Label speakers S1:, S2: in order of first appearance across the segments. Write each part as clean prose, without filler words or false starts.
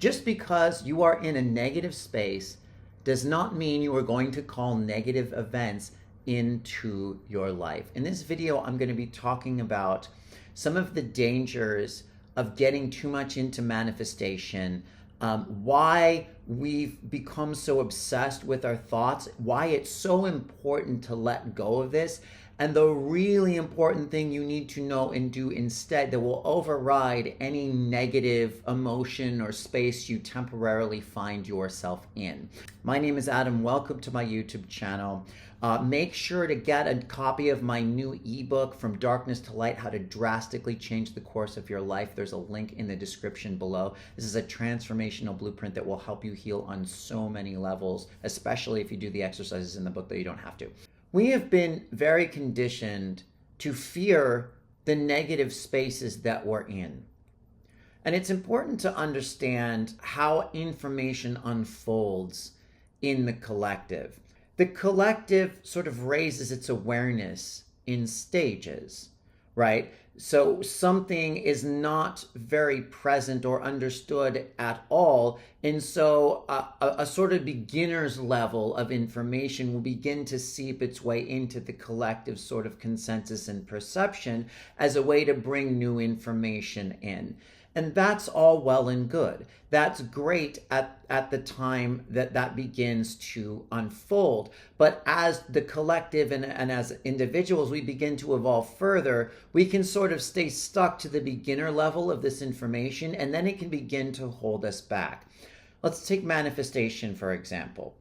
S1: Just because you are in a negative space does not mean you are going to call negative events into your life. In this video, I'm going to be talking about some of the dangers of getting too much into manifestation, why we've become so obsessed with our thoughts, why it's so important to let go of this, and the really important thing you need to know and do instead that will override any negative emotion or space you temporarily find yourself in. My name is Adam. Welcome to my YouTube channel. Make sure to get a copy of my new ebook, From Darkness to Light, How to Drastically Change the Course of Your Life. There's a link in the description below. This is a transformational blueprint that will help you heal on so many levels, especially if you do the exercises in the book that you don't have to. We have been very conditioned to fear the negative spaces that we're in. And it's important to understand how information unfolds in the collective. The collective sort of raises its awareness in stages, right? So something is not very present or understood at all. And so a sort of beginner's level of information will begin to seep its way into the collective sort of consensus and perception as a way to bring new information in. And that's all well and good. That's great at the time that that begins to unfold. But as the collective and as individuals, we begin to evolve further, we can sort of stay stuck to the beginner level of this information, and then it can begin to hold us back. Let's take manifestation, for example.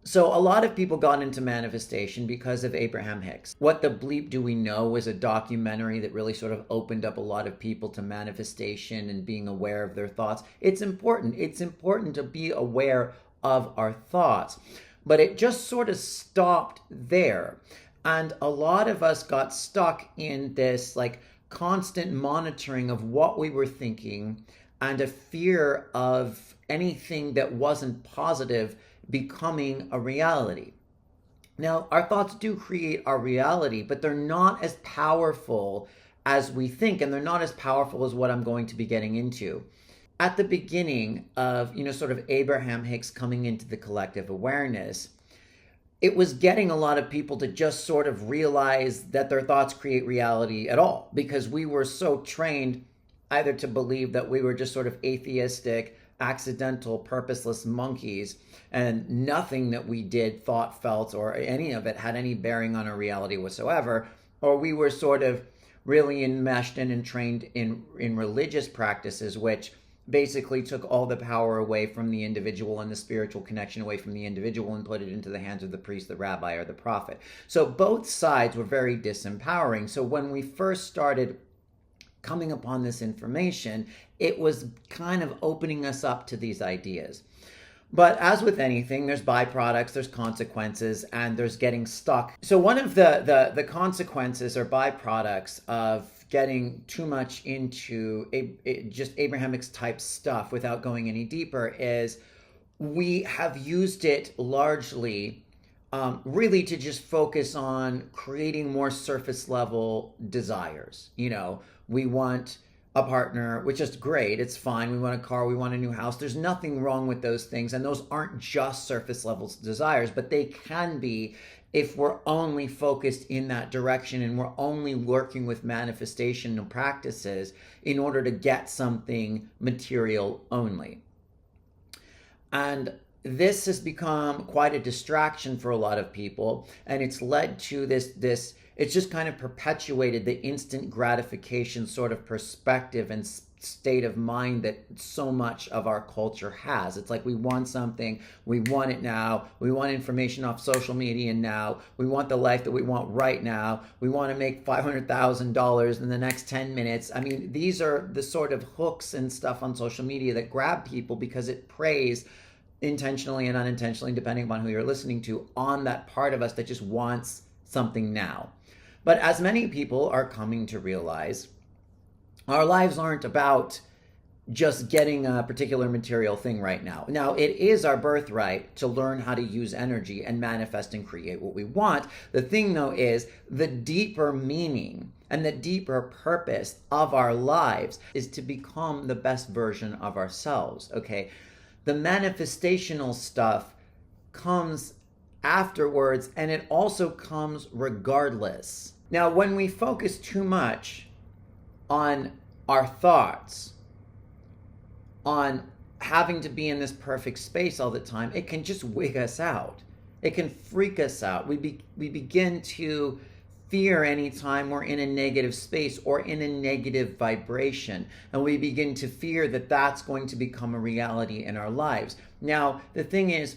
S1: So a lot of people got into manifestation because of Abraham Hicks. What the Bleep Do We Know was a documentary that really sort of opened up a lot of people to manifestation and being aware of their thoughts. It's important. It's important to be aware of our thoughts. But it just sort of stopped there. And a lot of us got stuck in this like constant monitoring of what we were thinking and a fear of anything that wasn't positive becoming a reality. Now, our thoughts do create our reality, but they're not as powerful as we think, and they're not as powerful as what I'm going to be getting into. At the beginning of, sort of Abraham Hicks coming into the collective awareness, it was getting a lot of people to just sort of realize that their thoughts create reality at all, because we were so trained either to believe that we were just sort of atheistic, accidental, purposeless monkeys, and nothing that we did, thought, felt, or any of it had any bearing on our reality whatsoever, or we were sort of really enmeshed and entrained in religious practices, which basically took all the power away from the individual and the spiritual connection away from the individual and put it into the hands of the priest, the rabbi, or the prophet. So both sides were very disempowering. So when we first started coming upon this information, it was kind of opening us up to these ideas. But as with anything, there's byproducts, there's consequences, and there's getting stuck. So one of the consequences or byproducts of getting too much into just Abrahamic type stuff without going any deeper is we have used it largely really to just focus on creating more surface level desires. We want a partner, which is great. It's fine. We want a car. We want a new house. There's nothing wrong with those things. And those aren't just surface level desires, but they can be if we're only focused in that direction and we're only working with manifestation practices in order to get something material only. And this has become quite a distraction for a lot of people, and it's led to this it's just kind of perpetuated the instant gratification sort of perspective and state of mind that so much of our culture has. It's like we want something, we want it now, we want information off social media now, we want the life that we want right now, we want to make $500,000 in the next 10 minutes. I mean, these are the sort of hooks and stuff on social media that grab people because it preys intentionally and unintentionally, depending upon who you're listening to, on that part of us that just wants something now. But as many people are coming to realize, our lives aren't about just getting a particular material thing right now. Now, it is our birthright to learn how to use energy and manifest and create what we want. The thing, though, is the deeper meaning And the deeper purpose of our lives is to become the best version of ourselves, okay? The manifestational stuff comes afterwards, and it also comes regardless. Now, when we focus too much on our thoughts, on having to be in this perfect space all the time, it can just wig us out. It can freak us out. We begin to fear anytime we're in a negative space or in a negative vibration. And we begin to fear that that's going to become a reality in our lives. Now, the thing is,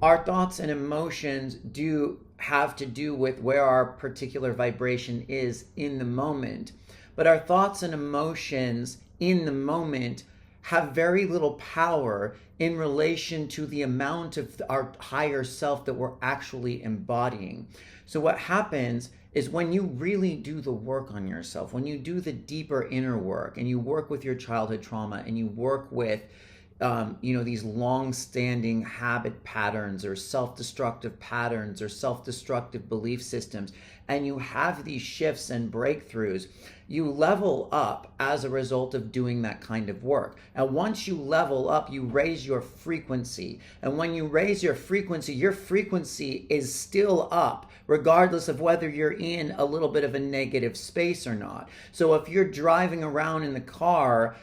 S1: our thoughts and emotions do have to do with where our particular vibration is in the moment. But our thoughts and emotions in the moment have very little power in relation to the amount of our higher self that we're actually embodying. So what happens is when you really do the work on yourself, when you do the deeper inner work and you work with your childhood trauma and you work with these long-standing habit patterns or self-destructive patterns or self-destructive belief systems, and you have these shifts and breakthroughs, you level up as a result of doing that kind of work. And once you level up, you raise your frequency. And when you raise your frequency is still up, regardless of whether you're in a little bit of a negative space or not. So if you're driving around in the car,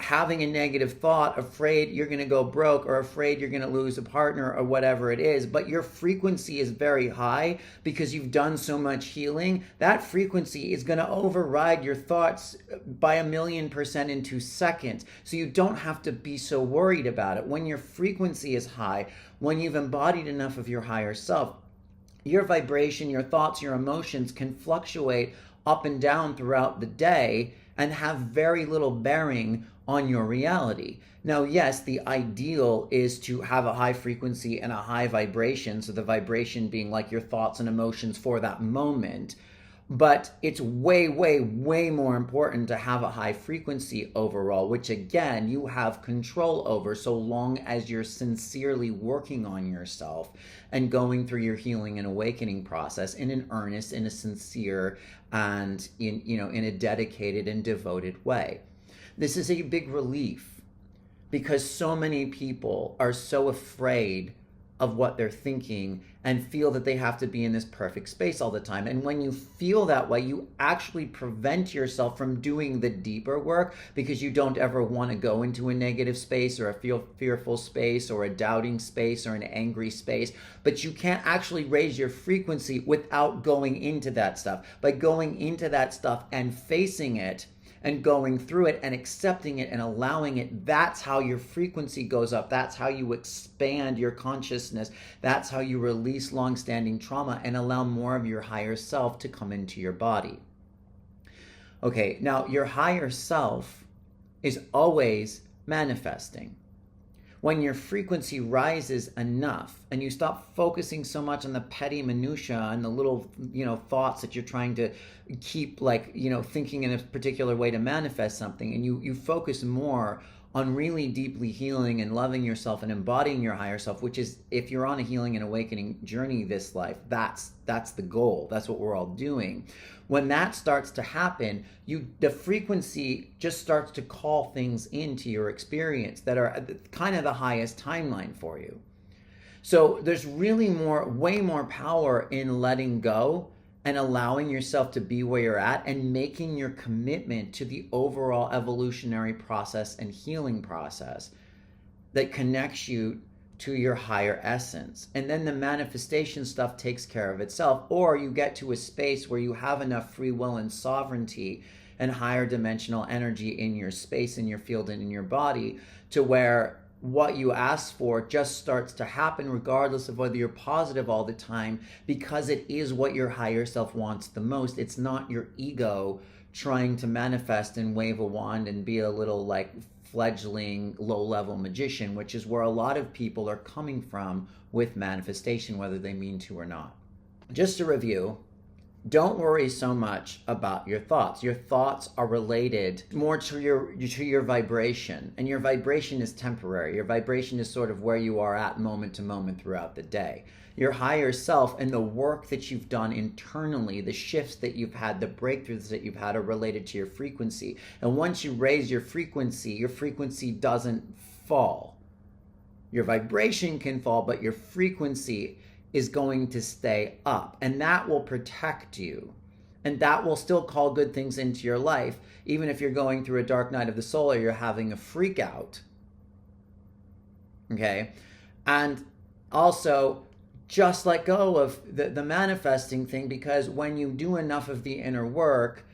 S1: having a negative thought, afraid you're going to go broke or afraid you're going to lose a partner or whatever it is, but your frequency is very high because you've done so much healing, that frequency is going to override your thoughts by 1,000,000% in 2 seconds. So you don't have to be so worried about it. When your frequency is high, when you've embodied enough of your higher self, your vibration, your thoughts, your emotions can fluctuate up and down throughout the day and have very little bearing on your reality. Now, yes, the ideal is to have a high frequency and a high vibration, so the vibration being like your thoughts and emotions for that moment. But it's way, way, way more important to have a high frequency overall, which again, you have control over so long as you're sincerely working on yourself and going through your healing and awakening process in an earnest, in a sincere, and in a dedicated and devoted way. This is a big relief because so many people are so afraid of what they're thinking and feel that they have to be in this perfect space all the time. And when you feel that way, you actually prevent yourself from doing the deeper work because you don't ever want to go into a negative space or a fearful space or a doubting space or an angry space. But you can't actually raise your frequency without going into that stuff. By going into that stuff and facing it and going through it and accepting it and allowing it, that's how your frequency goes up. That's how you expand your consciousness. That's how you release long-standing trauma and allow more of your higher self to come into your body. Okay, now your higher self is always manifesting. When your frequency rises enough and you stop focusing so much on the petty minutia and the little, thoughts that you're trying to keep thinking in a particular way to manifest something, and you focus more on really deeply healing and loving yourself and embodying your higher self, which is, if you're on a healing and awakening journey this life, that's the goal. That's what we're all doing. When that starts to happen, the frequency just starts to call things into your experience that are kind of the highest timeline for you. So there's really way more power in letting go and allowing yourself to be where you're at and making your commitment to the overall evolutionary process and healing process that connects you to your higher essence. And then the manifestation stuff takes care of itself, or you get to a space where you have enough free will and sovereignty and higher dimensional energy in your space, in your field, and in your body to where what you ask for just starts to happen regardless of whether you're positive all the time, because it is what your higher self wants the most. It's not your ego trying to manifest and wave a wand and be a little fledgling low-level magician, which is where a lot of people are coming from with manifestation, whether they mean to or not. Just to review, Don't worry so much about your thoughts. Your thoughts are related more to your vibration, and your vibration is temporary. Your vibration is sort of where you are at moment to moment throughout the day. Your higher self and the work that you've done internally, the shifts that you've had, the breakthroughs that you've had are related to your frequency. And once you raise your frequency doesn't fall. Your vibration can fall, but your frequency is going to stay up, and that will protect you, and that will still call good things into your life, even if you're going through a dark night of the soul or you're having a freak out. Okay? And also, just let go of the manifesting thing, because when you do enough of the inner work,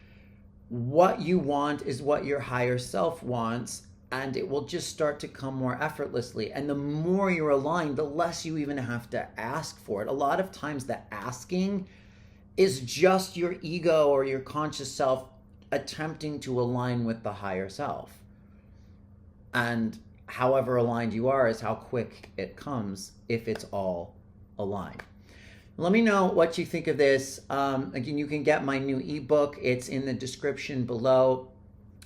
S1: what you want is what your higher self wants, and it will just start to come more effortlessly. And the more you're aligned, the less you even have to ask for it. A lot of times the asking is just your ego or your conscious self attempting to align with the higher self. And however aligned you are is how quick it comes if it's all aligned. Let me know what you think of this. Again, you can get my new ebook. It's in the description below.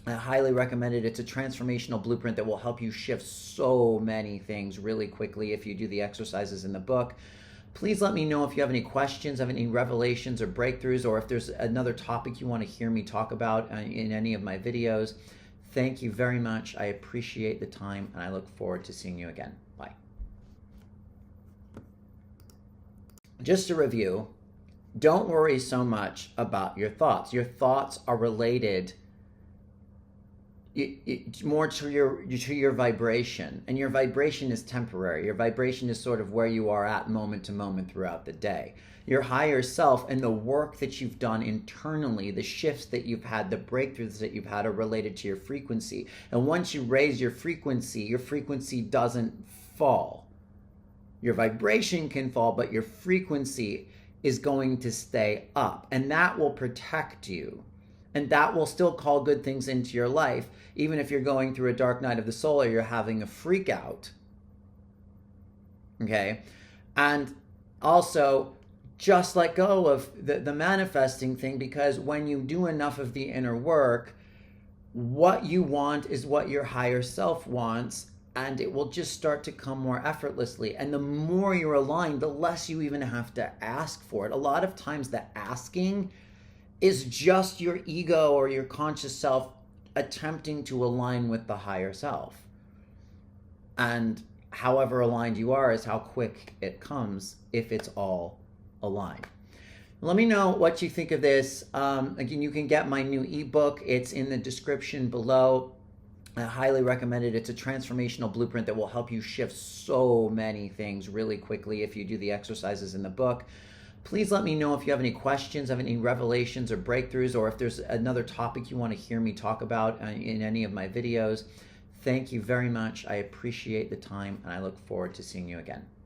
S1: I highly recommend it. It's a transformational blueprint that will help you shift so many things really quickly if you do the exercises in the book. Please let me know if you have any questions, have any revelations or breakthroughs, or if there's another topic you want to hear me talk about in any of my videos. Thank you very much. I appreciate the time, and I look forward to seeing you again. Bye. Just to review, don't worry so much about your thoughts. Your thoughts are related more to your vibration, and your vibration is temporary. Your vibration is sort of where you are at moment to moment throughout the day. Your higher self and the work that you've done internally, the shifts that you've had, the breakthroughs that you've had are related to your frequency. And once you raise your frequency doesn't fall. Your vibration can fall, but your frequency is going to stay up, and that will protect you. And that will still call good things into your life, even if you're going through a dark night of the soul or you're having a freak out. Okay? And also, just let go of the manifesting thing, because when you do enough of the inner work, what you want is what your higher self wants, and it will just start to come more effortlessly. And the more you're aligned, the less you even have to ask for it. A lot of times the asking is just your ego or your conscious self attempting to align with the higher self. And however aligned you are is how quick it comes if it's all aligned. Let me know what you think of this. Again, you can get my new ebook. It's in the description below. I highly recommend it. It's a transformational blueprint that will help you shift so many things really quickly if you do the exercises in the book. Please let me know if you have any questions, have any revelations or breakthroughs, or if there's another topic you want to hear me talk about in any of my videos. Thank you very much. I appreciate the time, and I look forward to seeing you again.